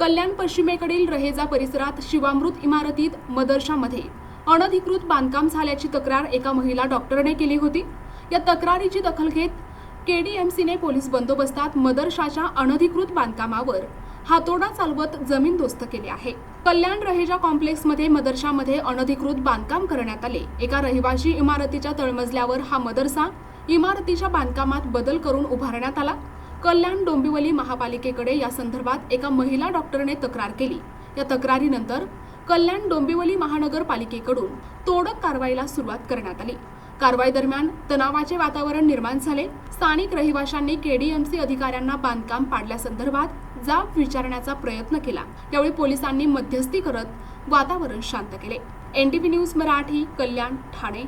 कल्याण पश्चिमेकडील रहेजा परिसरात शिवामृत इमारतीत मदरशामध्ये अनधिकृत बांधकाम झाल्याची तक्रार एका महिला डॉक्टरने केली होती। या तक्रारीची दखल घेत केडीएमसीने पोलीस बंदोबस्तात मदरशाच्या अनधिकृत बांधकामावर हातोडा चालवत जमीनदोस्त केले आहे। कल्याण रहेजा कॉम्प्लेक्समध्ये मदरशामध्ये अनधिकृत बांधकाम करण्यात आले। एका रहिवासी इमारतीच्या तळमजल्यावर हा मदरसा इमारतीच्या बांधकामात बदल करून उभारण्यात आला। कल्याण डोंबिवली महापालिकेकडे या संदर्भात एका महिला डॉक्टरने तक्रार केली। या तक्रारीनंतर कल्याण डोंबिवली महानगरपालिकेकडून तोडक कारवाईला सुरुवात करण्यात आली। कारवाई दरम्यान तणावाचे वातावरण निर्माण झाले। स्थानिक रहिवाशांनी केडीएमसी अधिकाऱ्यांना बांधकाम पाडल्यासंदर्भात जाब विचारण्याचा प्रयत्न केला। यावेळी पोलिसांनी मध्यस्थी करत वातावरण शांत केले। एनटीव्ही न्यूज मराठी, कल्याण, ठाणे।